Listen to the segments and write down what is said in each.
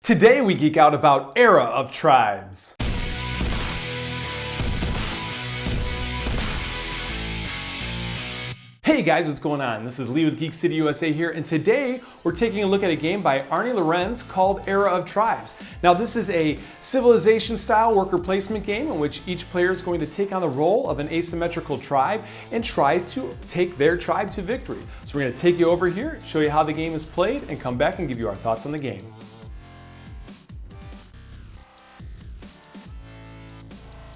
Today we geek out about Era of Tribes. Hey guys, what's going on? This is Lee with Geek City USA here, and today we're taking a look at a game by Arne Lorenz called Era of Tribes. Now this is a civilization-style worker placement game in which each player is going to take on the role of an asymmetrical tribe and try to take their tribe to victory. So we're going to take you over here, show you how the game is played, and come back and give you our thoughts on the game.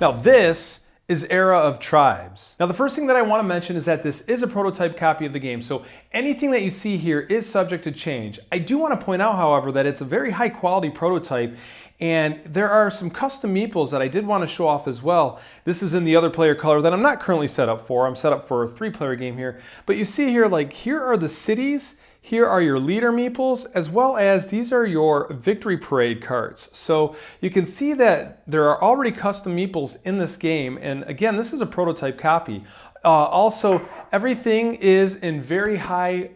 Now this is Era of Tribes. Now the first thing that I want to mention is that this is a prototype copy of the game, so anything that you see here is subject to change. I do want to point out, however, that it's a very high quality prototype, and there are some custom meeples that I did want to show off as well. This is in the other player color that I'm not currently set up for. I'm set up for a 3-player game here. But you see here, like, here are the cities, here are your leader meeples, as well as these are your victory parade cards. So you can see that there are already custom meeples in this game, and again, this is a prototype copy. Also, everything is in very high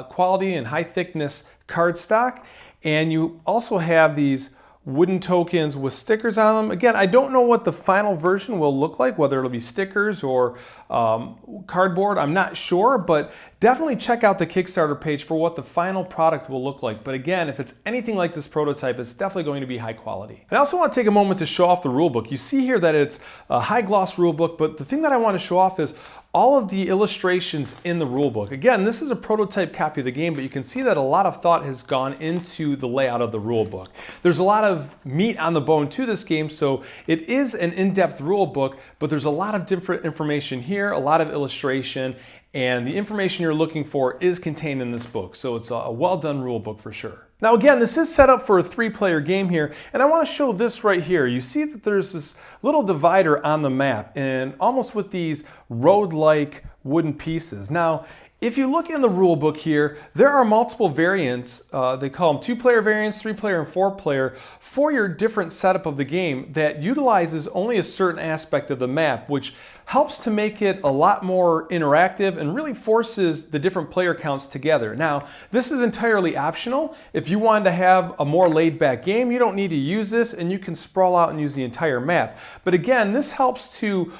quality and high thickness cardstock, and you also have these wooden tokens with stickers on them. Again, I don't know what the final version will look like, whether it'll be stickers or cardboard, I'm not sure, but definitely check out the Kickstarter page for what the final product will look like. But again, if it's anything like this prototype, it's definitely going to be high quality. And I also want to take a moment to show off the rulebook. You see here that it's a high gloss rulebook, but the thing that I want to show off is all of the illustrations in the rulebook. Again, this is a prototype copy of the game, but you can see that a lot of thought has gone into the layout of the rulebook. There's a lot of meat on the bone to this game, so it is an in-depth rulebook, but there's a lot of different information here, a lot of illustration, and the information you're looking for is contained in this book. So it's a well-done rulebook for sure. Now again, this is set up for a 3-player game here, and I want to show this right here. You see that there's this little divider on the map, and almost with these road-like wooden pieces. Now, if you look in the rule book here, there are multiple variants, they call them 2-player variants, 3-player and 4-player, for your different setup of the game that utilizes only a certain aspect of the map, which helps to make it a lot more interactive and really forces the different player counts together. Now, this is entirely optional. If you wanted to have a more laid-back game, you don't need to use this, and you can sprawl out and use the entire map. But again, this helps to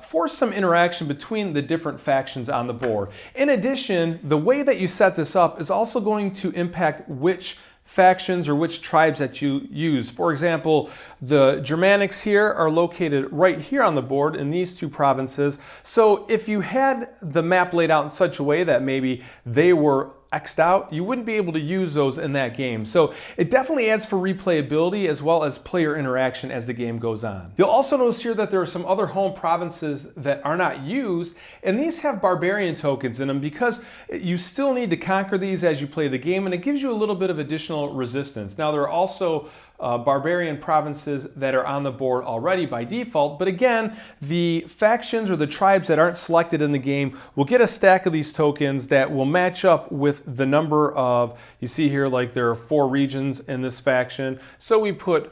force some interaction between the different factions on the board. In addition, the way that you set this up is also going to impact which factions or which tribes that you use. For example, the Germanics here are located right here on the board in these 2 provinces. So if you had the map laid out in such a way that maybe they were X'd out, you wouldn't be able to use those in that game. So it definitely adds for replayability as well as player interaction as the game goes on. You'll also notice here that there are some other home provinces that are not used, and these have barbarian tokens in them because you still need to conquer these as you play the game, and it gives you a little bit of additional resistance. Now there are also barbarian provinces that are on the board already by default, but again, the factions or the tribes that aren't selected in the game will get a stack of these tokens that will match up with the number of, you see here, like there are 4 regions in this faction, so we put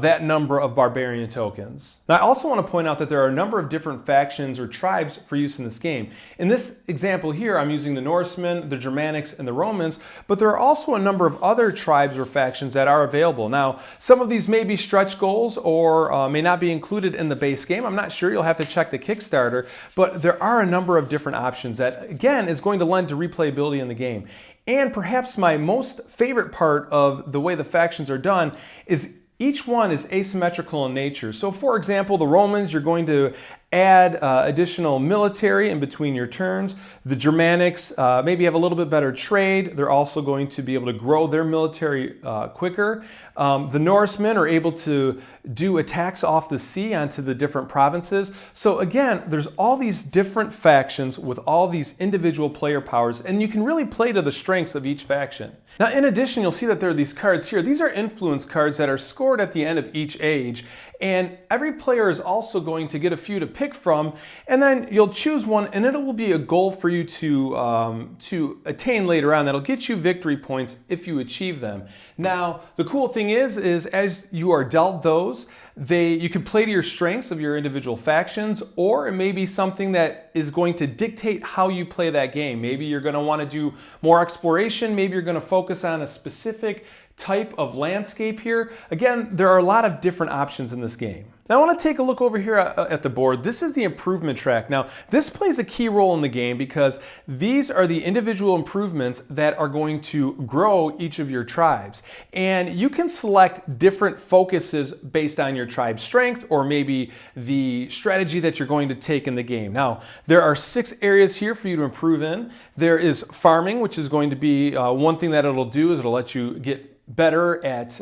that number of barbarian tokens. Now I also want to point out that there are a number of different factions or tribes for use in this game. In this example here, I'm using the Norsemen, the Germanics, and the Romans, but there are also a number of other tribes or factions that are available. Now, some of these may be stretch goals or may not be included in the base game. I'm not sure, you'll have to check the Kickstarter, but there are a number of different options that, again, is going to lend to replayability in the game. And perhaps my most favorite part of the way the factions are done is each one is asymmetrical in nature. So for example, the Romans, you're going to add additional military in between your turns. The Germanics maybe have a little bit better trade. They're also going to be able to grow their military quicker. The Norsemen are able to do attacks off the sea onto the different provinces. So again, there's all these different factions with all these individual player powers, and you can really play to the strengths of each faction. Now, in addition, you'll see that there are these cards here. These are influence cards that are scored at the end of each age, and every player is also going to get a few to pick from, and then you'll choose one, and it will be a goal for you to attain later on that'll get you victory points if you achieve them. Now, the cool thing is as you are dealt those, you can play to your strengths of your individual factions, or it may be something that is going to dictate how you play that game. Maybe you're going to want to do more exploration, maybe you're going to focus on a specific type of landscape here. Again, there are a lot of different options in this game. Now I want to take a look over here at the board. This is the improvement track. Now this plays a key role in the game because these are the individual improvements that are going to grow each of your tribes. And you can select different focuses based on your tribe's strength or maybe the strategy that you're going to take in the game. Now there are 6 areas here for you to improve in. There is farming, which is going to be one thing that it'll do is it'll let you get better at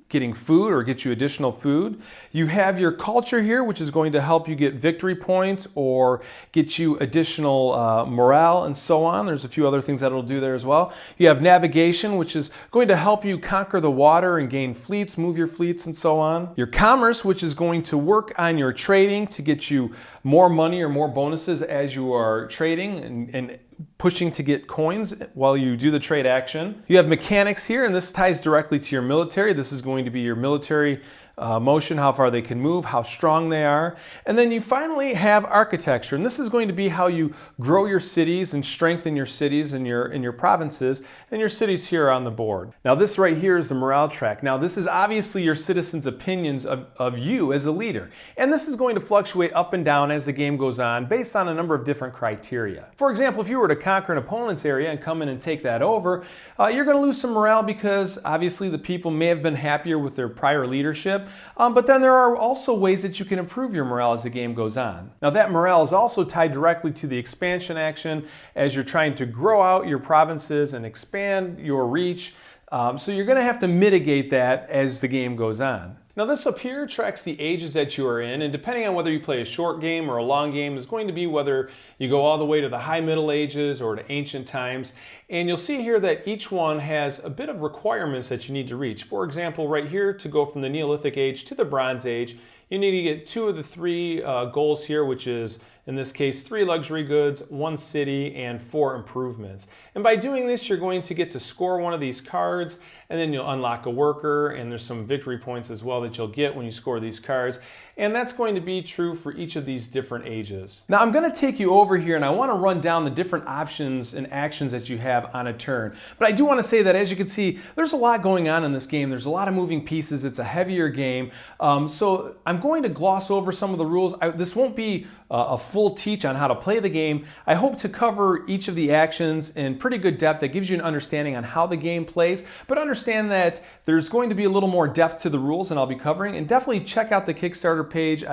getting food or get you additional food. You have your culture here, which is going to help you get victory points or get you additional morale and so on. There's a few other things that it'll do there as well. You have navigation, which is going to help you conquer the water and gain fleets, move your fleets and so on. Your commerce, which is going to work on your trading to get you more money or more bonuses as you are trading and pushing to get coins while you do the trade action. You have mechanics here, and this ties directly to your military. This is going to be your military motion, how far they can move, how strong they are. And then you finally have architecture, and this is going to be how you grow your cities and strengthen your cities and your provinces, and your cities here on the board. Now this right here is the morale track. Now this is obviously your citizens' opinions of you as a leader, and this is going to fluctuate up and down as the game goes on based on a number of different criteria. For example, if you were to conquer an opponent's area and come in and take that over, you're going to lose some morale because obviously the people may have been happier with their prior leadership. But then there are also ways that you can improve your morale as the game goes on. Now that morale is also tied directly to the expansion action as you're trying to grow out your provinces and expand your reach. So you're going to have to mitigate that as the game goes on. Now this up here tracks the ages that you are in, and depending on whether you play a short game or a long game is going to be whether you go all the way to the high Middle Ages or to ancient times. And you'll see here that each one has a bit of requirements that you need to reach. For example, right here, to go from the Neolithic Age to the Bronze Age, you need to get 2 of the 3 goals here, which is in this case 3 luxury goods, 1 city, and 4 improvements. And by doing this, you're going to get to score one of these cards, and then you'll unlock a worker, and there's some victory points as well that you'll get when you score these cards. And that's going to be true for each of these different ages. Now I'm going to take you over here and I want to run down the different options and actions that you have on a turn. But I do want to say that as you can see, there's a lot going on in this game. There's a lot of moving pieces. It's a heavier game. So I'm going to gloss over some of the rules. This won't be a full teach on how to play the game. I hope to cover each of the actions in pretty good depth that gives you an understanding on how the game plays, but understand that there's going to be a little more depth to the rules than I'll be covering, and definitely check out the Kickstarter page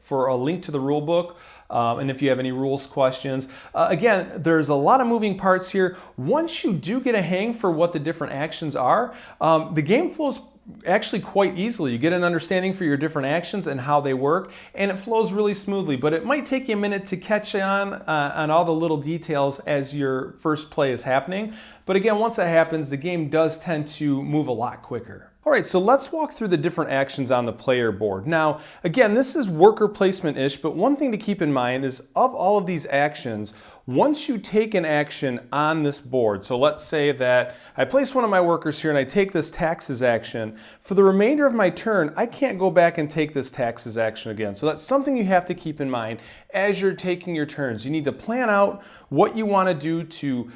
for a link to the rule book. And if you have any rules questions. Again, there's a lot of moving parts here. Once you do get a hang for what the different actions are, the game flows actually quite easily. You get an understanding for your different actions and how they work, and it flows really smoothly, but it might take you a minute to catch on all the little details as your first play is happening. But again, once that happens, the game does tend to move a lot quicker. All right, so let's walk through the different actions on the player board. Now, again, this is worker placement-ish, but one thing to keep in mind is of all of these actions, once you take an action on this board, so let's say that I place one of my workers here and I take this taxes action, for the remainder of my turn, I can't go back and take this taxes action again. So that's something you have to keep in mind as you're taking your turns. You need to plan out what you want to do to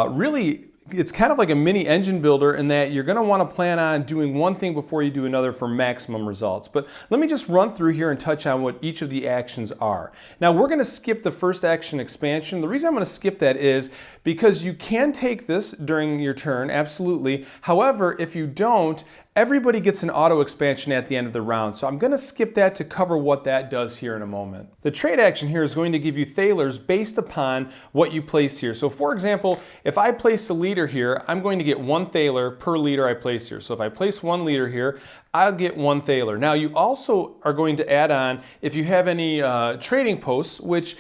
really, it's kind of like a mini engine builder in that you're going to want to plan on doing one thing before you do another for maximum results. But let me just run through here and touch on what each of the actions are. Now we're going to skip the first action, expansion. The reason I'm going to skip that is because you can take this during your turn, absolutely. However, if you don't, everybody gets an auto expansion at the end of the round, so I'm going to skip that to cover what that does here in a moment. The trade action here is going to give you thalers based upon what you place here. So for example, if I place a leader here, I'm going to get 1 thaler per leader I place here. So if I place 1 leader here, I'll get 1 thaler. Now you also are going to add on, if you have any trading posts, which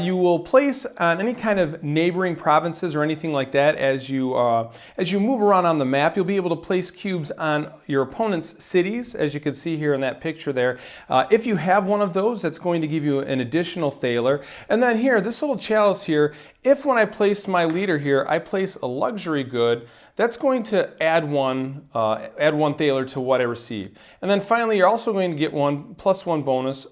you will place on any kind of neighboring provinces or anything like that. As you move around on the map, you'll be able to place cubes on your opponent's cities, as you can see here in that picture there. If you have one of those, that's going to give you an additional thaler. And then here, this little chalice here, if when I place my leader here, I place a luxury good, that's going to add one thaler to what I receive. And then finally, you're also going to get one +1 bonus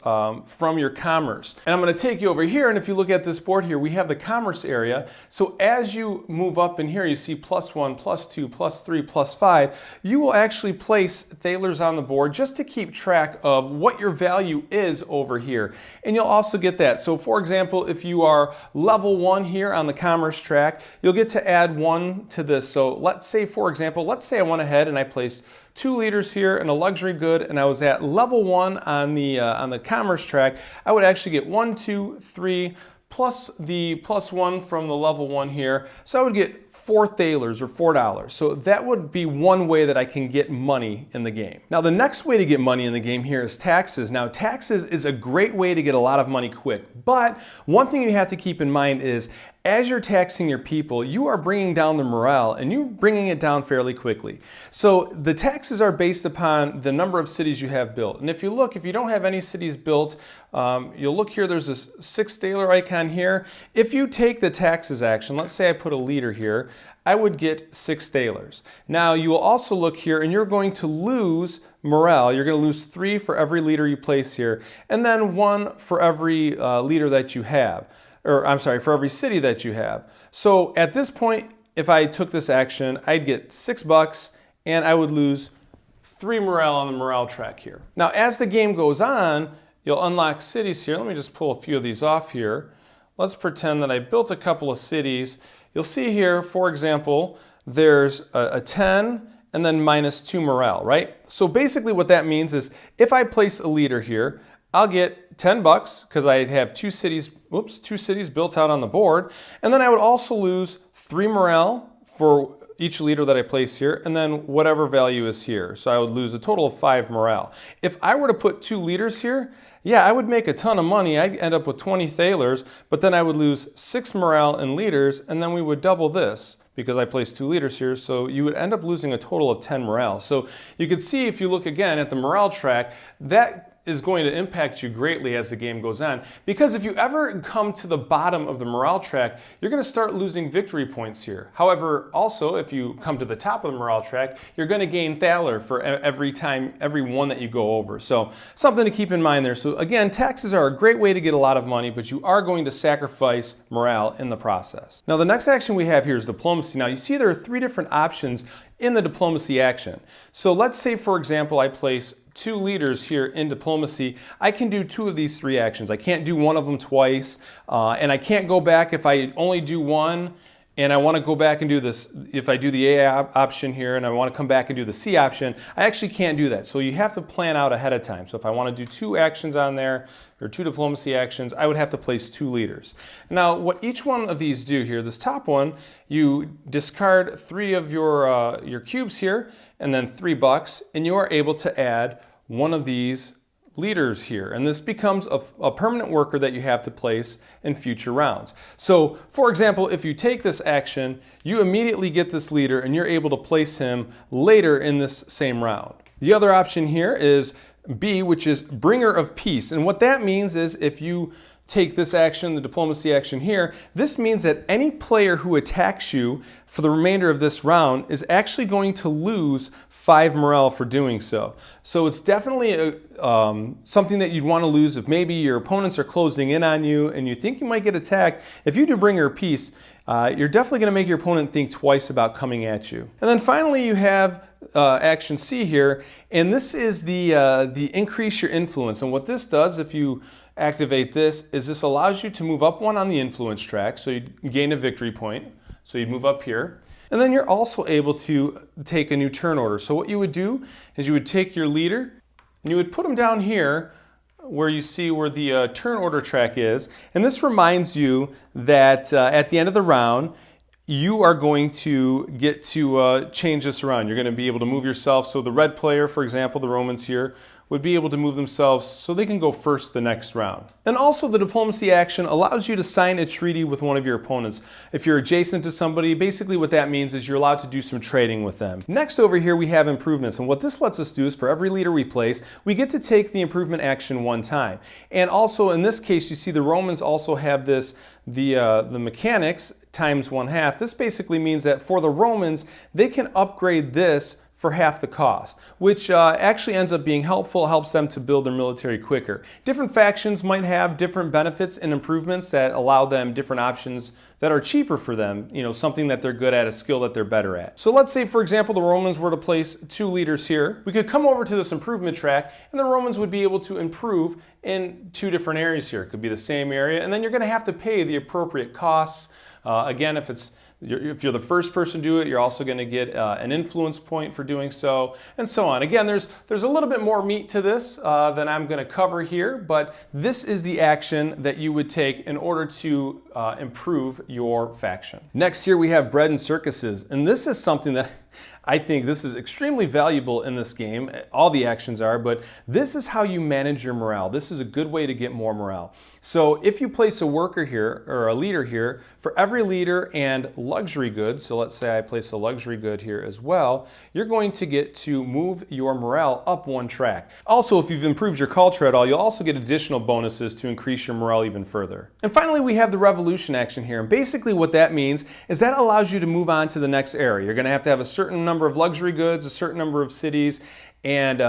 from your commerce. And I'm going to take you over here, and if you look at this board here, we have the commerce area. So as you move up in here, you see +1, +2, +3, +5. You will actually place thalers on the board just to keep track of what your value is over here. And you'll also get that. So for example, if you are level 1 here on the commerce track, you'll get to add 1 to this. So let's say, for example, let's say I went ahead and I placed 2 liters here in a luxury good, and I was at level 1 on the commerce track. I would actually get 1, 2, 3 plus the +1 from the level 1 here. So I would get 4 thalers or $4. So that would be one way that I can get money in the game. Now the next way to get money in the game here is taxes. Now taxes is a great way to get a lot of money quick, but one thing you have to keep in mind is as you're taxing your people, you are bringing down the morale, and you're bringing it down fairly quickly. So the taxes are based upon the number of cities you have built. And if you look, if you don't have any cities built, you'll look here, there's this 6 thaler icon here. If you take the taxes action, let's say I put a liter here, I would get 6 thalers. Now you will also look here, and you're going to lose morale. You're going to lose 3 for every liter you place here, and then 1 for every liter that you have. Or I'm sorry, for every city that you have. So at this point, if I took this action, I'd get $6 and I would lose 3 morale on the morale track here. Now as the game goes on, you'll unlock cities here. Let me just pull a few of these off here. Let's pretend that I built a couple of cities. You'll see here, for example, there's a 10 and then -2 morale, right? So basically what that means is if I place a liter here, I'll get $10 because I have 2 cities built out on the board. And then I would also lose 3 morale for each liter that I place here, and then whatever value is here. So I would lose a total of 5 morale. If I were to put 2 liters here, yeah, I would make a ton of money. I'd end up with 20 thalers, but then I would lose 6 morale in liters, and then we would double this because I placed 2 liters here, so you would end up losing a total of 10 morale. So you can see if you look again at the morale track, that is going to impact you greatly as the game goes on, because if you ever come to the bottom of the morale track, you're going to start losing victory points here. However, also if you come to the top of the morale track, you're going to gain thaler for every one that you go over. So something to keep in mind there. So again, taxes are a great way to get a lot of money, but you are going to sacrifice morale in the process. Now the next action we have here is diplomacy. Now you see there are 3 different options in the diplomacy action. So let's say, for example, I place 2 liters here in diplomacy. I can do 2 of these 3 actions. I can't do one of them twice, and I can't go back if I only do one and I want to go back and do this. If I do the A option here and I want to come back and do the C option, I actually can't do that. So you have to plan out ahead of time. So if I want to do 2 actions on there, or 2 diplomacy actions, I would have to place 2 liters. Now, what each one of these do here, this top one, you discard 3 of your cubes here, and then $3, and you are able to add 1 of these liters here. And this becomes a permanent worker that you have to place in future rounds. So, for example, if you take this action, you immediately get this liter, and you're able to place him later in this same round. The other option here is B, which is bringer of peace. And what that means is if you take this action, the diplomacy action here, this means that any player who attacks you for the remainder of this round is actually going to lose 5 morale for doing so. So it's definitely something that you'd want to lose if maybe your opponents are closing in on you and you think you might get attacked. If you do bringer of peace, you're definitely going to make your opponent think twice about coming at you. And then finally you have action C here, and this is the increase your influence. And what this does, if you activate this, is this allows you to move up 1 on the influence track, so you gain a victory point. So you'd move up here. And then you're also able to take a new turn order. So what you would do is you would take your leader and you would put them down here where you see where the turn order track is. And this reminds you that at the end of the round, you are going to get to change this around. You're going to be able to move yourself. So the red player, for example, the Romans here, would be able to move themselves so they can go first the next round. And also the diplomacy action allows you to sign a treaty with one of your opponents. If you're adjacent to somebody, basically what that means is you're allowed to do some trading with them. Next over here we have improvements, and what this lets us do is for every leader we place, we get to take the improvement action one time. And also in this case you see the Romans also have this, the mechanics times 1/2. This basically means that for the Romans, they can upgrade this for half the cost, which actually ends up being helpful, helps them to build their military quicker. Different factions might have different benefits and improvements that allow them different options that are cheaper for them, you know, something that they're good at, a skill that they're better at. So let's say, for example, the Romans were to place 2 leaders here. We could come over to this improvement track, and the Romans would be able to improve in 2 different areas here. It could be the same area, and then you're gonna have to pay the appropriate costs. Again, if you're the first person to do it, you're also going to get an influence point for doing so, and so on. Again, there's a little bit more meat to this than I'm going to cover here, but this is the action that you would take in order to improve your faction. Next here we have bread and circuses, and this is something that I think this is extremely valuable in this game. All the actions are, but this is how you manage your morale. This is a good way to get more morale. So if you place a worker here, or a leader here, for every leader and luxury goods, so let's say I place a luxury good here as well, you're going to get to move your morale up 1 track. Also, if you've improved your culture at all, you'll also get additional bonuses to increase your morale even further. And finally, we have the revolution action here. And basically what that means is that allows you to move on to the next area. You're going to have a certain number of luxury goods, a certain number of cities, and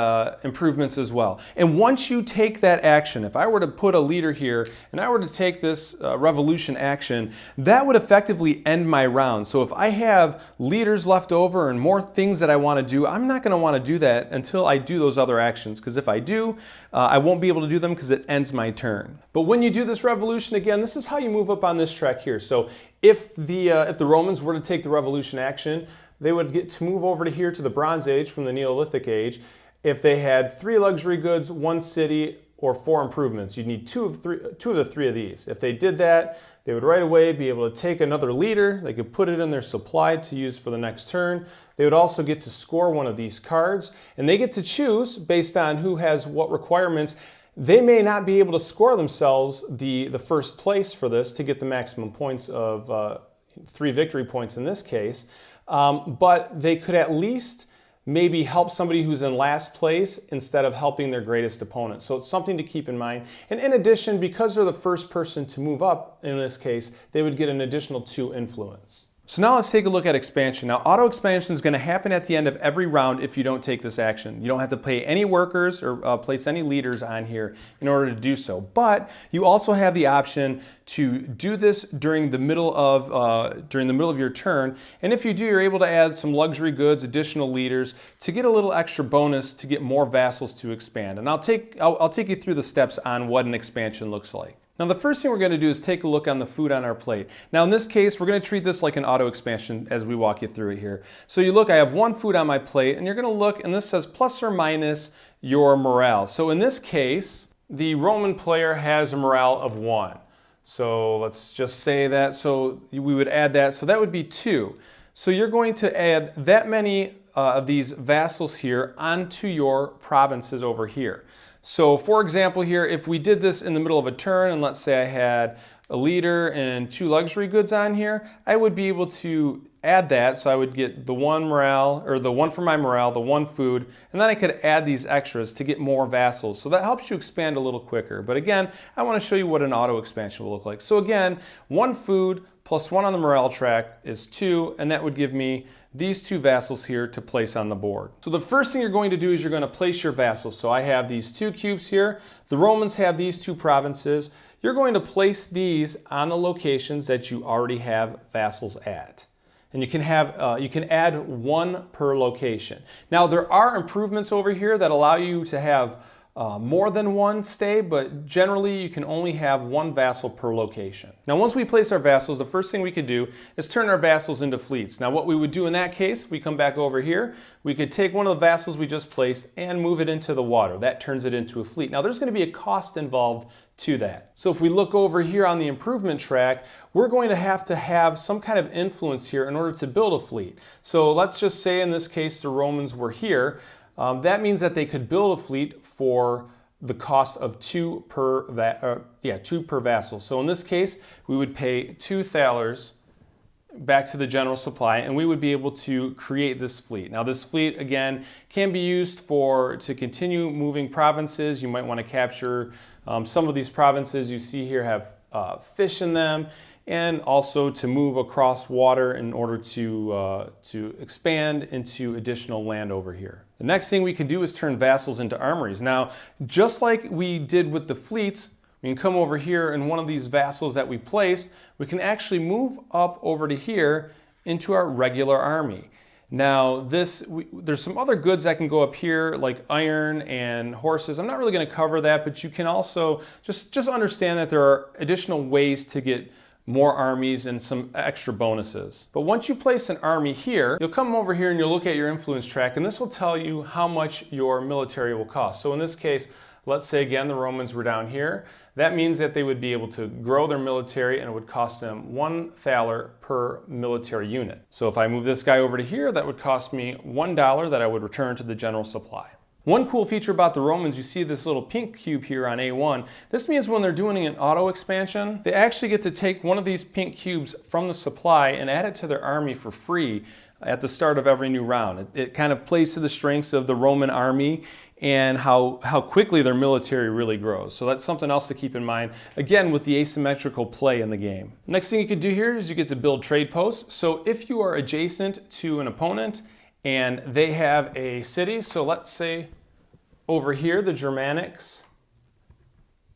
improvements as well. And once you take that action, if I were to put a leader here and I were to take this revolution action, that would effectively end my round. So if I have leaders left over and more things that I want to do, I'm not going to want to do that until I do those other actions, because if I do, I won't be able to do them because it ends my turn. But when you do this revolution, again, this is how you move up on this track here. So if the Romans were to take the revolution action, they would get to move over to here to the Bronze Age from the Neolithic Age. If they had 3 luxury goods, 1 city, or 4 improvements, you'd need two of the three of these. If they did that, they would right away be able to take another leader. They could put it in their supply to use for the next turn. They would also get to score one of these cards, and they get to choose based on who has what requirements. They may not be able to score themselves the first place for this to get the maximum points of 3 victory points in this case. But they could at least maybe help somebody who's in last place instead of helping their greatest opponent. So it's something to keep in mind. And in addition, because they're the first person to move up in this case, they would get an additional 2 influence. So now let's take a look at expansion. Now auto expansion is going to happen at the end of every round if you don't take this action. You don't have to pay any workers or place any leaders on here in order to do so. But you also have the option to do this during the middle of your turn. And if you do, you're able to add some luxury goods, additional leaders to get a little extra bonus to get more vassals to expand. And I'll take you through the steps on what an expansion looks like. Now the first thing we're going to do is take a look on the food on our plate. Now in this case, we're going to treat this like an auto expansion as we walk you through it here. So you look, I have 1 food on my plate, and you're going to look, and this says plus or minus your morale. So in this case, the Roman player has a morale of 1. So let's just say that, so we would add that, so that would be 2. So you're going to add that many of these vassals here onto your provinces over here. So for example here, if we did this in the middle of a turn, and let's say I had a leader and 2 luxury goods on here, I would be able to add that, so I would get the 1 morale, or the 1 for my morale, the 1 food, and then I could add these extras to get more vassals. So that helps you expand a little quicker. But again, I want to show you what an auto expansion will look like. So again, 1 food plus 1 on the morale track is 2, and that would give me these 2 vassals here to place on the board. So the first thing you're going to do is you're going to place your vassals. So I have these 2 cubes here. The Romans have these 2 provinces. You're going to place these on the locations that you already have vassals at. And you can add 1 per location. Now there are improvements over here that allow you to have more than 1 stay, but generally you can only have 1 vassal per location. Now once we place our vassals, the first thing we could do is turn our vassals into fleets. Now what we would do in that case, we come back over here, we could take one of the vassals we just placed and move it into the water. That turns it into a fleet. Now there's going to be a cost involved to that. So if we look over here on the improvement track, we're going to have some kind of influence here in order to build a fleet. So let's just say in this case the Romans were here. that means that they could build a fleet for the cost of two per vassal. So in this case, we would pay 2 thalers back to the general supply, and we would be able to create this fleet. Now this fleet, again, can be used to continue moving provinces. You might want to capture some of these provinces you see here have fish in them, and also to move across water in order to expand into additional land over here. The next thing we can do is turn vassals into armories. Now, just like we did with the fleets, we can come over here, and one of these vassals that we placed, we can actually move up over to here into our regular army. Now there's some other goods that can go up here, like iron and horses. I'm not really going to cover that, but you can also just understand that there are additional ways to get more armies and some extra bonuses. But once you place an army here, you'll come over here and you'll look at your influence track, and this will tell you how much your military will cost. So in this case, let's say again the Romans were down here. That means that they would be able to grow their military, and it would cost them 1 thaler per military unit. So if I move this guy over to here, that would cost me $1 that I would return to the general supply. One cool feature about the Romans, you see this little pink cube here on A1. This means when they're doing an auto expansion, they actually get to take one of these pink cubes from the supply and add it to their army for free at the start of every new round. It kind of plays to the strengths of the Roman army and how quickly their military really grows. So that's something else to keep in mind, again, with the asymmetrical play in the game. Next thing you can do here is you get to build trade posts. So if you are adjacent to an opponent and they have a city, so let's say over here the Germanics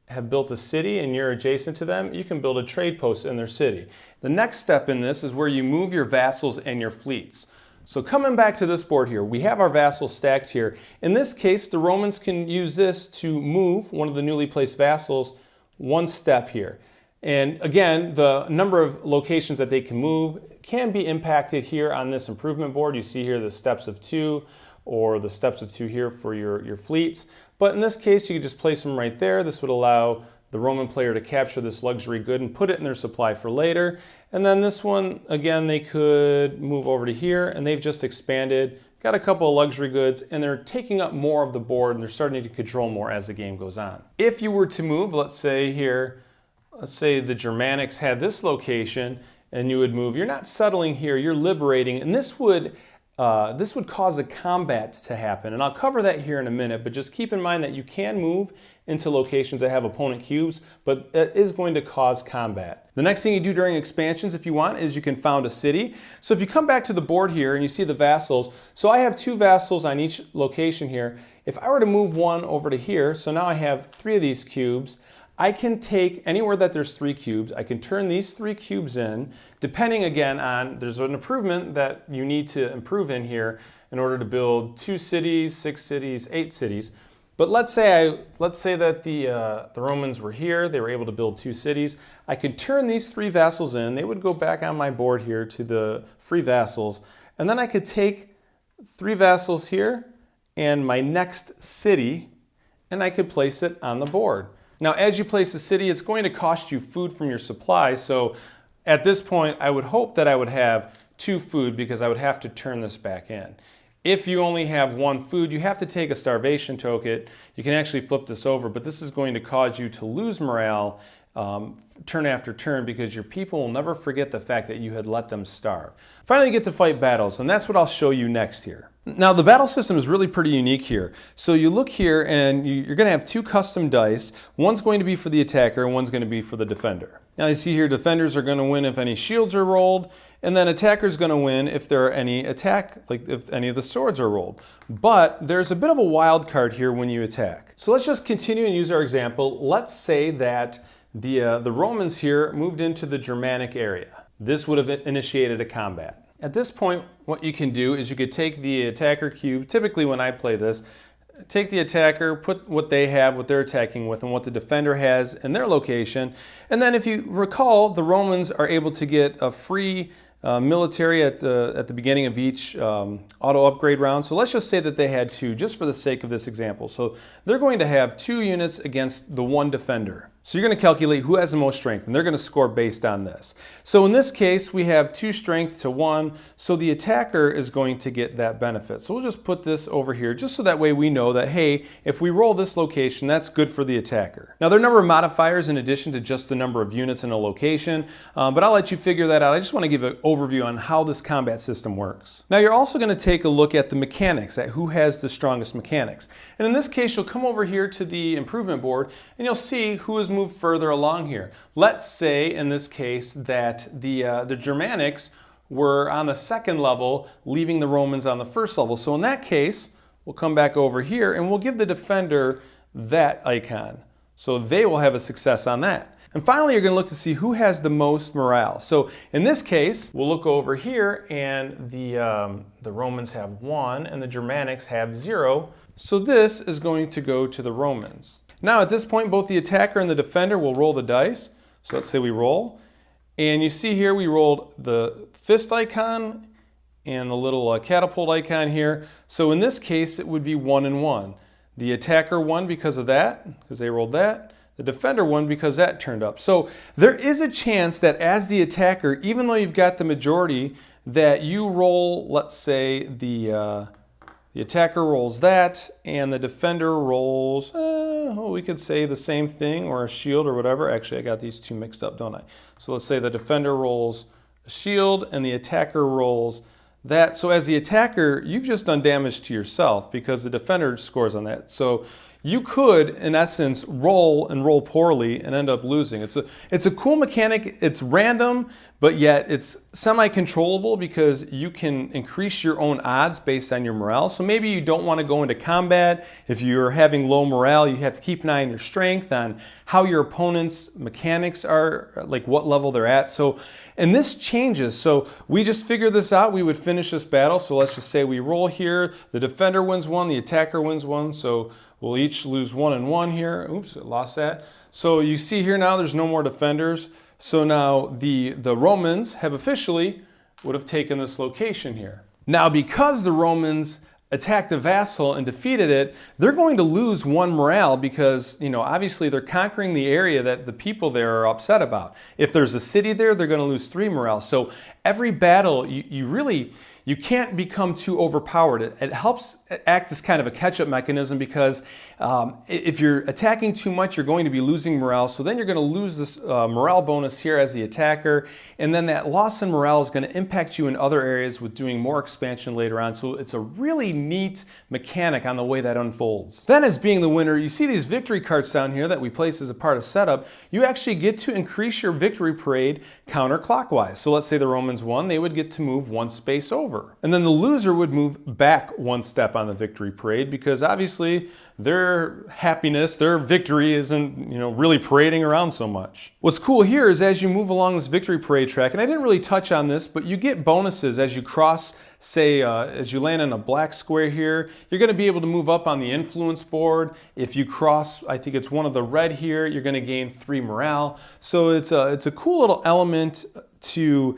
have built a city and you're adjacent to them, you can build a trade post in their city. The next step in this is where you move your vassals and your fleets. So coming back to this board here, we have our vassals stacked here. In this case, the Romans can use this to move one of the newly placed vassals one step here. And again, the number of locations that they can move can be impacted here on this improvement board. You see here the steps of 2 or the steps of 2 here for your fleets. But in this case, you can just place them right there. This would allow the Roman player to capture this luxury good and put it in their supply for later. And then this one, again, they could move over to here, and they've just expanded, got a couple of luxury goods, and they're taking up more of the board, and they're starting to control more as the game goes on. If you were to move, let's say here, let's say the Germanics had this location, and you would move, you're not settling here, you're liberating, and this would cause a combat to happen. And I'll cover that here in a minute, but just keep in mind that you can move into locations that have opponent cubes, but that is going to cause combat. The next thing you do during expansions, if you want, is you can found a city. So if you come back to the board here and you see the vassals, so I have 2 vassals on each location here. If I were to move one over to here, so now I have 3 of these cubes, I can take anywhere that there's 3 cubes, I can turn these 3 cubes in, depending again on, there's an improvement that you need to improve in here in order to build 2 cities, 6 cities, 8 cities. But let's say that the Romans were here, they were able to build 2 cities. I could turn these 3 vassals in, they would go back on my board here to the free vassals, and then I could take 3 vassals here and my next city, and I could place it on the board. Now, as you place the city, it's going to cost you food from your supply, so at this point, I would hope that I would have 2 food because I would have to turn this back in. If you only have 1 food, you have to take a starvation token. You can actually flip this over, but this is going to cause you to lose morale turn after turn because your people will never forget the fact that you had let them starve. Finally, you get to fight battles, and that's what I'll show you next here. Now, the battle system is really pretty unique here. So you look here, and you're going to have 2 custom dice. One's going to be for the attacker, and one's going to be for the defender. Now, you see here, defenders are going to win if any shields are rolled, and then attacker's going to win if there are any if any of the swords are rolled. But there's a bit of a wild card here when you attack. So let's just continue and use our example. Let's say that the Romans here moved into the Germanic area. This would have initiated a combat. At this point, what you can do is you could take the attacker cube. Typically when I play this, take the attacker, put what they have, what they're attacking with, and what the defender has in their location. And then if you recall, the Romans are able to get a free military at the beginning of each auto upgrade round. So let's just say that they had 2, just for the sake of this example. So they're going to have 2 units against the 1 defender. So you're going to calculate who has the most strength, and they're going to score based on this. So in this case, we have 2 strength to 1, so the attacker is going to get that benefit. So we'll just put this over here, just so that way we know that, hey, if we roll this location, that's good for the attacker. Now there are a number of modifiers in addition to just the number of units in a location, but I'll let you figure that out. I just want to give an overview on how this combat system works. Now you're also going to take a look at the mechanics, at who has the strongest mechanics. And in this case, you'll come over here to the improvement board, and you'll see who is move further along here. Let's say in this case that the Germanics were on the 2nd level, leaving the Romans on the 1st level. So in that case, we'll come back over here and we'll give the defender that icon. So they will have a success on that. And finally, you're going to look to see who has the most morale. So in this case, we'll look over here and the Romans have 1 and the Germanics have 0. So this is going to go to the Romans. Now at this point, both the attacker and the defender will roll the dice. So let's say we roll. And you see here we rolled the fist icon and the little catapult icon here. So in this case, it would be 1 and 1. The attacker won because of that, because they rolled that. The defender won because that turned up. So there is a chance that as the attacker, even though you've got the majority, that you roll, let's say the attacker rolls that, and the defender rolls, well, we could say the same thing, or a shield or whatever. Actually, I got these two mixed up, don't I? So let's say the defender rolls a shield, and the attacker rolls that. So as the attacker, you've just done damage to yourself because the defender scores on that. So you could, in essence, roll and roll poorly and end up losing. It's a cool mechanic. It's random, but yet it's semi-controllable because you can increase your own odds based on your morale. So maybe you don't want to go into combat. If you're having low morale, you have to keep an eye on your strength, on how your opponent's mechanics are, like what level they're at. So, and this changes. So we just figured this out. We would finish this battle. So let's just say we roll here. The defender wins 1, the attacker wins 1. So we'll each lose 1 and 1 here. Oops, I lost that. So you see here now there's no more defenders. So now the Romans have officially would have taken this location here. Now because the Romans attacked a vassal and defeated it, they're going to lose 1 morale because, you know, obviously they're conquering the area that the people there are upset about. If there's a city there, they're going to lose 3 morale. So every battle, you can't become too overpowered. It helps act as kind of a catch-up mechanism because if you're attacking too much, you're going to be losing morale. So then you're going to lose this morale bonus here as the attacker. And then that loss in morale is going to impact you in other areas with doing more expansion later on. So it's a really neat mechanic on the way that unfolds. Then as being the winner, you see these victory cards down here that we place as a part of setup. You actually get to increase your victory parade counterclockwise. So let's say the Romans won, they would get to move 1 space over. And then the loser would move back 1 step on the victory parade because obviously their happiness, their victory isn't, really parading around so much. What's cool here is as you move along this victory parade track, and I didn't really touch on this, but you get bonuses as you cross, say, as you land in a black square here, you're going to be able to move up on the influence board. If you cross, I think it's one of the red here, you're going to gain 3 morale. So it's a cool little element to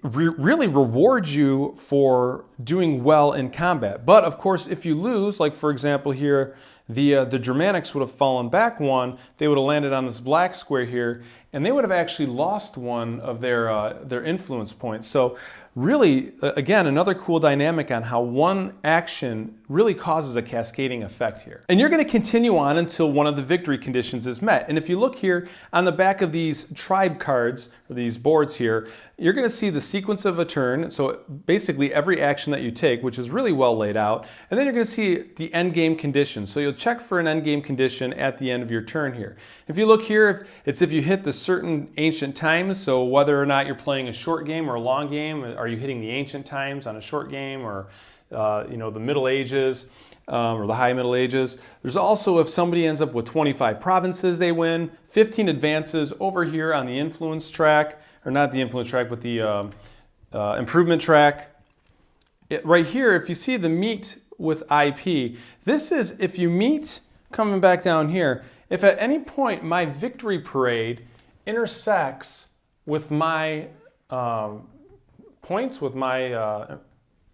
really reward you for doing well in combat. But of course, if you lose, like for example here, the Germanics would have fallen back 1, they would have landed on this black square here, and they would have actually lost 1 of their influence points. So really, again, another cool dynamic on how one action really causes a cascading effect here. And you're going to continue on until one of the victory conditions is met. And if you look here on the back of these tribe cards, or these boards here, you're going to see the sequence of a turn. So basically every action that you take, which is really well laid out. And then you're going to see the end game condition. So you'll check for an end game condition at the end of your turn here. If you look here, if you hit the certain ancient times, so whether or not you're playing a short game or a long game, are you hitting the ancient times on a short game, or the Middle Ages or the High Middle Ages. There's also if somebody ends up with 25 provinces, they win. 15 advances over here on the influence track, or not the influence track, but the improvement track. Right here, if you see the meet with IP, this is if you meet, coming back down here, if at any point my victory parade intersects with my points, with my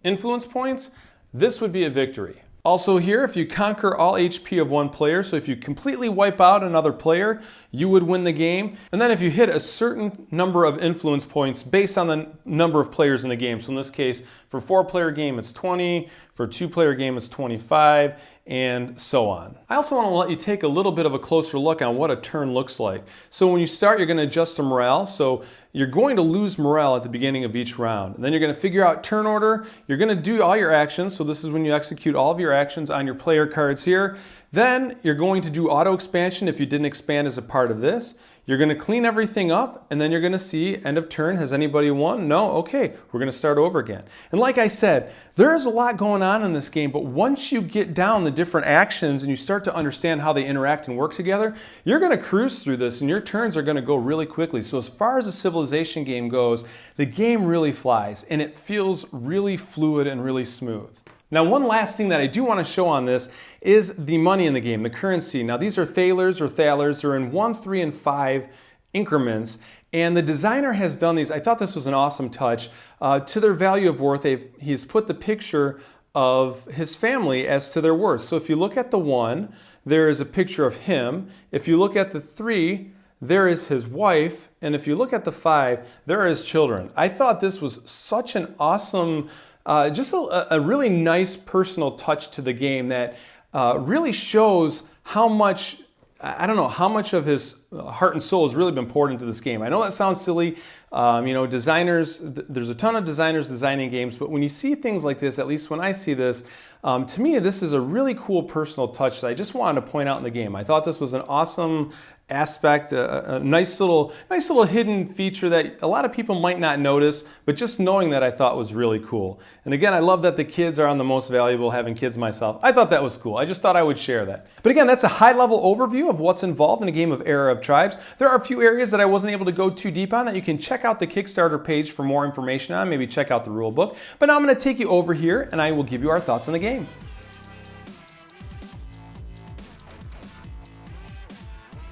influence points, this would be a victory. Also here, if you conquer all HP of one player, so if you completely wipe out another player, you would win the game. And then if you hit a certain number of influence points based on the number of players in the game. So in this case, for a 4-player game, it's 20. For a 2-player game, it's 25, and so on. I also want to let you take a little bit of a closer look on what a turn looks like. So when you start, you're going to adjust the morale. So you're going to lose morale at the beginning of each round. And then you're going to figure out turn order. You're going to do all your actions. So this is when you execute all of your actions on your player cards here. Then you're going to do auto expansion if you didn't expand as a part of this. You're going to clean everything up, and then you're going to see end of turn. Has anybody won? No? Okay, we're going to start over again. And like I said, there's a lot going on in this game, but once you get down the different actions and you start to understand how they interact and work together, you're going to cruise through this, and your turns are going to go really quickly. So as far as the Civilization game goes, the game really flies, and it feels really fluid and really smooth. Now, one last thing that I do want to show on this is the money in the game, the currency. Now, these are thalers or thalers. They're in 1, 3, and 5 increments. And the designer has done these. I thought this was an awesome touch. To their value of worth, he's put the picture of his family as to their worth. So if you look at the 1, there is a picture of him. If you look at the 3, there is his wife. And if you look at the 5, there are his children. I thought this was such an awesome just a really nice personal touch to the game that really shows how much, I don't know, how much of his heart and soul has really been poured into this game. I know that sounds silly. You know, designers, there's a ton of designers designing games, but when you see things like this, at least when I see this, to me, this is a really cool personal touch that I just wanted to point out in the game. I thought this was an awesome aspect, a nice little hidden feature that a lot of people might not notice, but just knowing that I thought was really cool. And again, I love that the kids are on the most valuable, having kids myself. I thought that was cool. I just thought I would share that. But again, that's a high-level overview of what's involved in a game of Era of Tribes. There are a few areas that I wasn't able to go too deep on that you can check out the Kickstarter page for more information on, maybe check out the rule book. But now I'm going to take you over here and I will give you our thoughts on the game.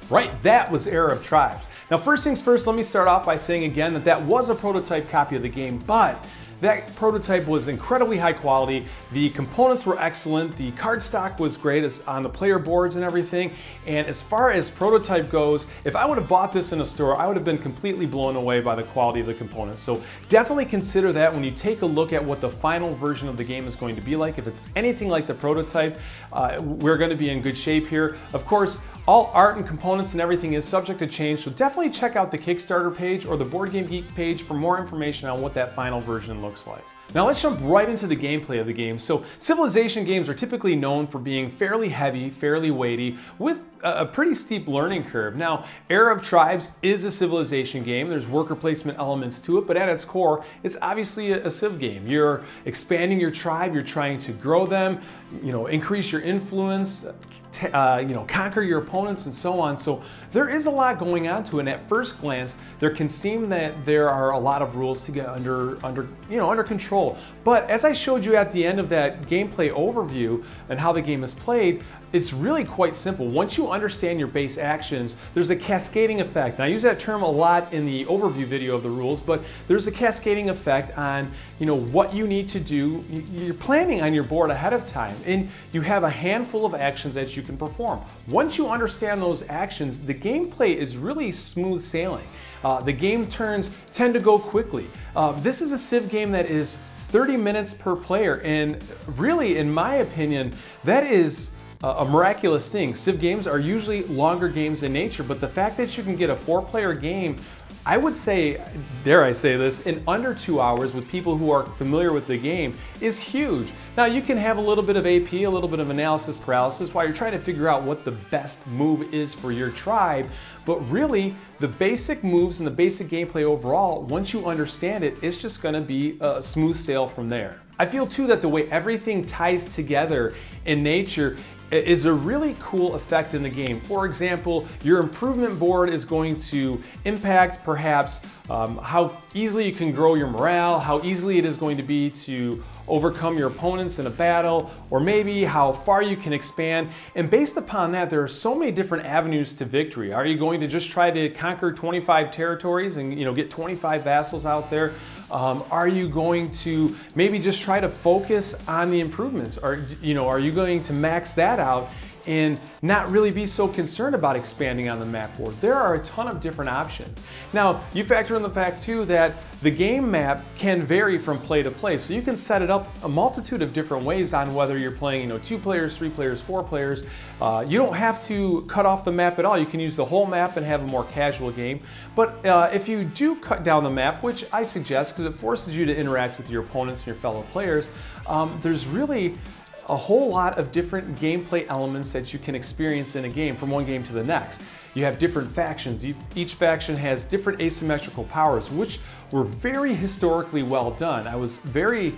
Right, that was Era of Tribes. Now, first things first, let me start off by saying again that that was a prototype copy of the game, but that prototype was incredibly high quality. The components were excellent. The card stock was great on the player boards and everything. And as far as prototype goes, if I would have bought this in a store, I would have been completely blown away by the quality of the components. So definitely consider that when you take a look at what the final version of the game is going to be like. If it's anything like the prototype, we're going to be in good shape here. Of course, all art and components and everything is subject to change, so definitely check out the Kickstarter page or the Board Game Geek page for more information on what that final version looks like. Now let's jump right into the gameplay of the game. So Civilization games are typically known for being fairly heavy, fairly weighty, with a pretty steep learning curve. Now, Era of Tribes is a Civilization game. There's worker placement elements to it, but at its core, it's obviously a Civ game. You're expanding your tribe, you're trying to grow them, increase your influence, conquer your opponents and so on. So there is a lot going on to it, and at first glance, there can seem that there are a lot of rules to get under control. But as I showed you at the end of that gameplay overview and how the game is played, it's really quite simple. Once you understand your base actions, there's a cascading effect. And I use that term a lot in the overview video of the rules, but there's a cascading effect on what you need to do. You're planning on your board ahead of time, and you have a handful of actions that you can perform. Once you understand those actions, the gameplay is really smooth sailing. The game turns tend to go quickly. This is a Civ game that is 30 minutes per player, and really, in my opinion, that is a miraculous thing. Civ games are usually longer games in nature, but the fact that you can get a 4-player game, I would say, dare I say this, in under 2 hours with people who are familiar with the game is huge. Now you can have a little bit of AP, a little bit of analysis paralysis while you're trying to figure out what the best move is for your tribe, but really the basic moves and the basic gameplay overall, once you understand it, it's just going to be a smooth sail from there. I feel too that the way everything ties together in nature is a really cool effect in the game. For example, your improvement board is going to impact perhaps how easily you can grow your morale, how easily it is going to be to overcome your opponents in a battle, or maybe how far you can expand. And based upon that, there are so many different avenues to victory. Are you going to just try to conquer 25 territories and get 25 vassals out there? Are you going to maybe just try to focus on the improvements? Or, are you going to max that out and not really be so concerned about expanding on the map board? There are a ton of different options. Now, you factor in the fact too that the game map can vary from play to play. So you can set it up a multitude of different ways on whether you're playing 2 players, 3 players, 4 players. You don't have to cut off the map at all. You can use the whole map and have a more casual game. But if you do cut down the map, which I suggest because it forces you to interact with your opponents and your fellow players, there's really a whole lot of different gameplay elements that you can experience in a game from one game to the next. You have different factions. Each faction has different asymmetrical powers, which were very historically well done. I was very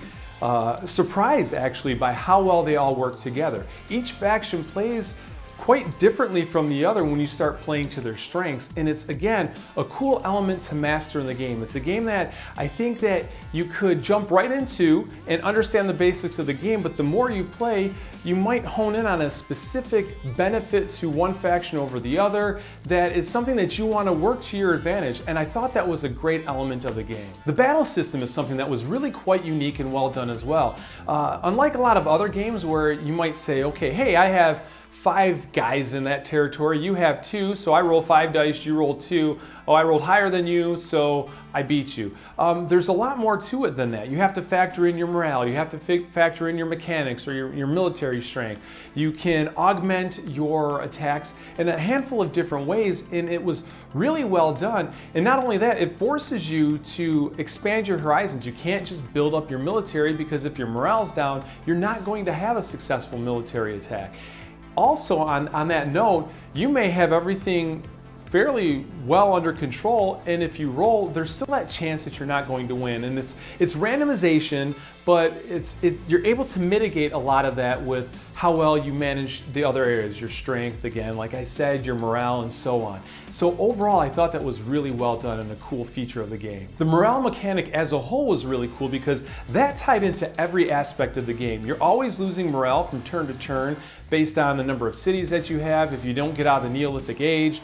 surprised actually by how well they all work together. Each faction plays quite differently from the other when you start playing to their strengths, and it's again a cool element to master in the game. It's a game that I think that you could jump right into and understand the basics of the game, but the more you play, you might hone in on a specific benefit to one faction over the other that is something that you want to work to your advantage, and I thought that was a great element of the game. The battle system is something that was really quite unique and well done as well. Unlike a lot of other games where you might say, okay, hey, I have 5 guys in that territory, you have 2, so I roll 5 dice, you roll 2. Oh, I rolled higher than you, so I beat you. There's a lot more to it than that. You have to factor in your morale, you have to factor in your mechanics or your military strength. You can augment your attacks in a handful of different ways, and it was really well done. And not only that, it forces you to expand your horizons. You can't just build up your military, because if your morale's down, you're not going to have a successful military attack. Also, on that note, you may have everything fairly well under control, and if you roll, there's still that chance that you're not going to win. And it's randomization, but you're able to mitigate a lot of that with how well you manage the other areas, your strength, again, like I said, your morale, and so on. So overall, I thought that was really well done and a cool feature of the game. The morale mechanic as a whole was really cool because that tied into every aspect of the game. You're always losing morale from turn to turn based on the number of cities that you have. If you don't get out of the Neolithic age,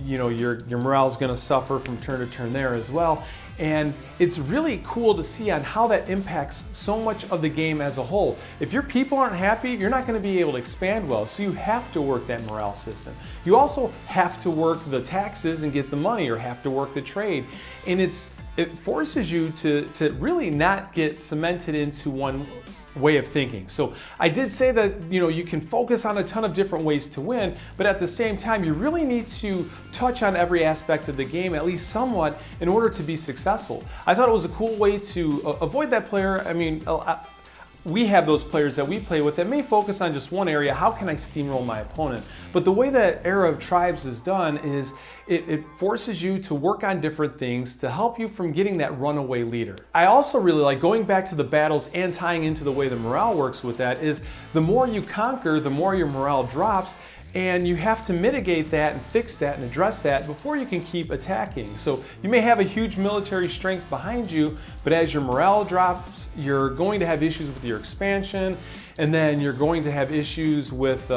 your morale is going to suffer from turn to turn there as well. And it's really cool to see on how that impacts so much of the game as a whole. If your people aren't happy, you're not going to be able to expand well, so you have to work that morale system. You also have to work the taxes and get the money, or have to work the trade. And it forces you to really not get cemented into one way of thinking. So I did say that you can focus on a ton of different ways to win, but at the same time you really need to touch on every aspect of the game at least somewhat in order to be successful. I thought it was a cool way to avoid that player. I mean, we have those players that we play with that may focus on just one area. How can I steamroll my opponent? But the way that Era of Tribes is done is it forces you to work on different things to help you from getting that runaway leader. I also really like going back to the battles and tying into the way the morale works with that is the more you conquer, the more your morale drops, and you have to mitigate that and fix that and address that before you can keep attacking. So you may have a huge military strength behind you, but as your morale drops, you're going to have issues with your expansion, and then you're going to have issues with,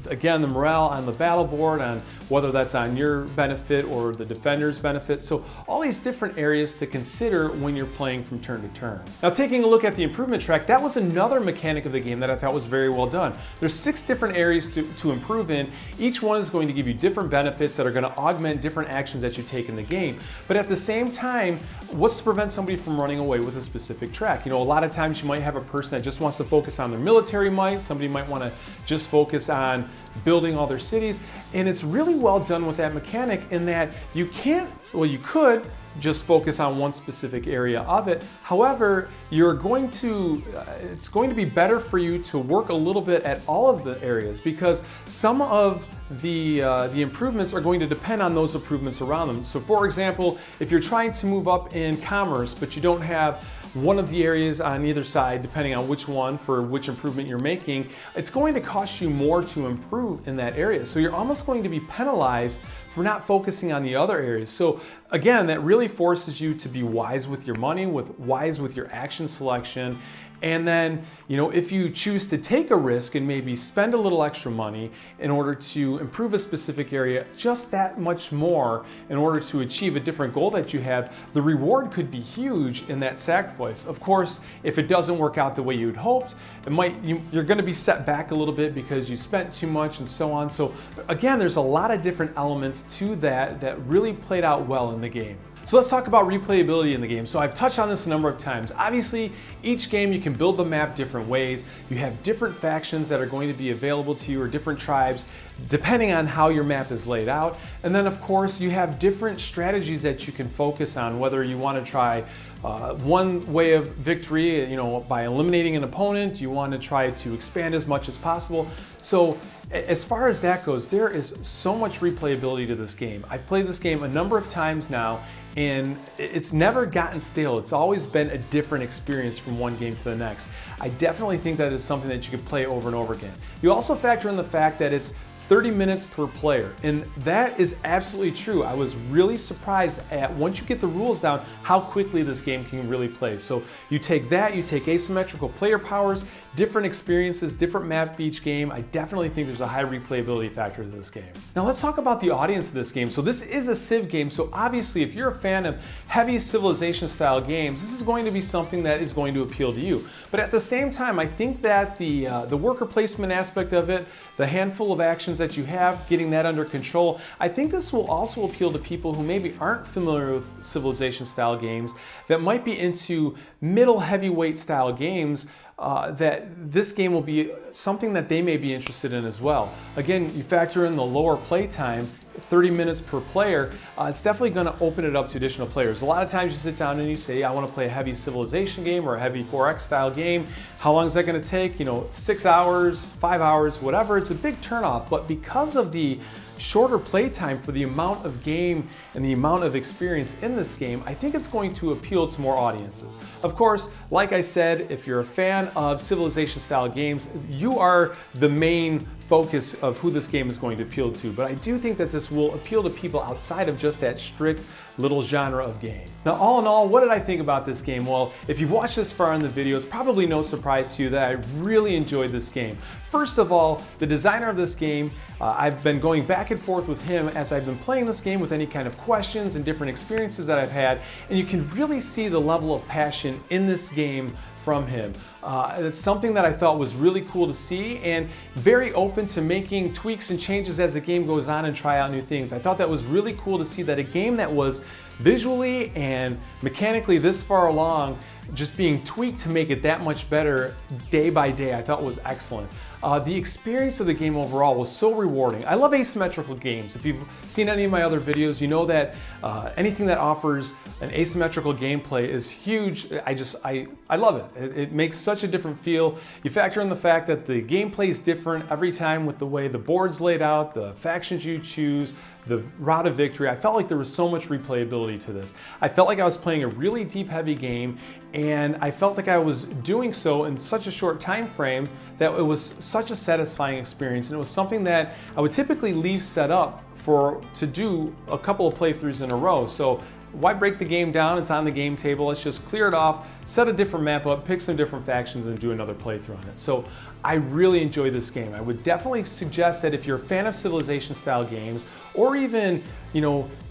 again, the morale on the battle board, on whether that's on your benefit or the defender's benefit. So all these different areas to consider when you're playing from turn to turn. Now, taking a look at the improvement track, that was another mechanic of the game that I thought was very well done. There's 6 different areas to improve in. Each one is going to give you different benefits that are going to augment different actions that you take in the game. But at the same time, what's to prevent somebody from running away with a specific track? A lot of times you might have a person that just wants to focus on their military might. Somebody might want to just focus on building all their cities. And it's really well done with that mechanic in that you could just focus on one specific area of it. However, it's going to be better for you to work a little bit at all of the areas, because some of the improvements are going to depend on those improvements around them. So for example, if you're trying to move up in commerce, but you don't have one of the areas on either side, depending on which one for which improvement you're making, it's going to cost you more to improve in that area. So you're almost going to be penalized for not focusing on the other areas. So again, that really forces you to be wise with your money, wise with your action selection, And then, if you choose to take a risk and maybe spend a little extra money in order to improve a specific area just that much more in order to achieve a different goal that you have, the reward could be huge in that sacrifice. Of course, if it doesn't work out the way you'd hoped, you're going to be set back a little bit because you spent too much and so on. So again, there's a lot of different elements to that really played out well in the game. So let's talk about replayability in the game. So I've touched on this a number of times. Obviously, each game you can build the map different ways. You have different factions that are going to be available to you, or different tribes, depending on how your map is laid out. And then of course, you have different strategies that you can focus on, whether you want to try one way of victory, by eliminating an opponent. You want to try to expand as much as possible. So as far as that goes, there is so much replayability to this game. I've played this game a number of times now, and it's never gotten stale. It's always been a different experience from one game to the next. I definitely think that is something that you could play over and over again. You also factor in the fact that it's 30 minutes per player, and that is absolutely true. I was really surprised at, once you get the rules down, how quickly this game can really play. So you take asymmetrical player powers, different experiences, different map each game. I definitely think there's a high replayability factor to this game. Now let's talk about the audience of this game. So this is a Civ game, so obviously if you're a fan of heavy Civilization style games, this is going to be something that is going to appeal to you. But at the same time, I think that the worker placement aspect of it, the handful of actions that you have, getting that under control, I think this will also appeal to people who maybe aren't familiar with Civilization style games, that might be into middle heavyweight style games. That this game will be something that they may be interested in as well. Again, you factor in the lower play time, 30 minutes per player, it's definitely going to open it up to additional players. A lot of times you sit down and you say, I want to play a heavy Civilization game or a heavy 4X style game. How long is that going to take? 6 hours, 5 hours, whatever. It's a big turnoff, but because of the shorter play time for the amount of game and the amount of experience in this game, I think it's going to appeal to more audiences. Of course, like I said, if you're a fan of Civilization style games, you are the main focus of who this game is going to appeal to, but I do think that this will appeal to people outside of just that strict little genre of game. Now, all in all, what did I think about this game? Well, if you've watched this far in the video, it's probably no surprise to you that I really enjoyed this game. First of all, the designer of this game, I've been going back and forth with him as I've been playing this game with any kind of questions and different experiences that I've had, and you can really see the level of passion in this game from him. It's something that I thought was really cool to see, and very open to making tweaks and changes as the game goes on and try out new things. I thought that was really cool to see that a game that was visually and mechanically this far along, just being tweaked to make it that much better day by day, I thought was excellent. The experience of the game overall was so rewarding. I love asymmetrical games. If you've seen any of my other videos, you know that anything that offers an asymmetrical gameplay is huge. I love it. It makes such a different feel. You factor in the fact that the gameplay is different every time with the way the board's laid out, the factions you choose, the route of victory. I felt like there was so much replayability to this. I felt like I was playing a really deep, heavy game, and I felt like I was doing so in such a short time frame that it was such a satisfying experience, and it was something that I would typically leave set up to do a couple of playthroughs in a row. So why break the game down? It's on the game table. Let's just clear it off, set a different map up, pick some different factions, and do another playthrough on it. So I really enjoyed this game. I would definitely suggest that if you're a fan of Civilization style games, or even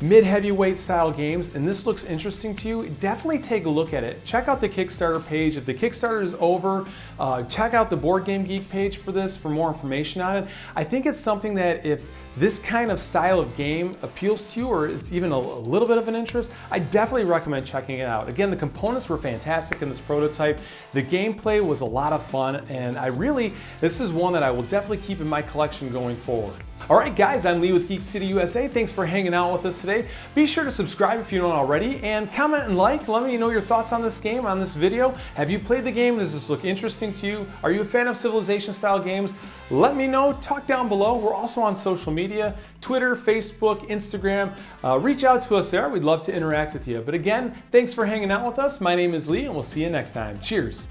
mid-heavyweight style games, and this looks interesting to you, definitely take a look at it. Check out the Kickstarter page. If the Kickstarter is over, check out the Board Game Geek page for this for more information on it. I think it's something that if this kind of style of game appeals to you, or it's even a little bit of an interest, I definitely recommend checking it out. Again, the components were fantastic in this prototype. The gameplay was a lot of fun, and this is one that I will definitely keep in my collection going forward. All right, guys, I'm Lee with Geek City USA. Thanks for hanging out with us today. Be sure to subscribe if you don't already, and comment and like. Let me know your thoughts on this game, on this video. Have you played the game? Does this look interesting to you? Are you a fan of Civilization style games? Let me know. Talk down below. We're also on social media, Twitter, Facebook, Instagram. Reach out to us there. We'd love to interact with you. But again, thanks for hanging out with us. My name is Lee, and we'll see you next time. Cheers.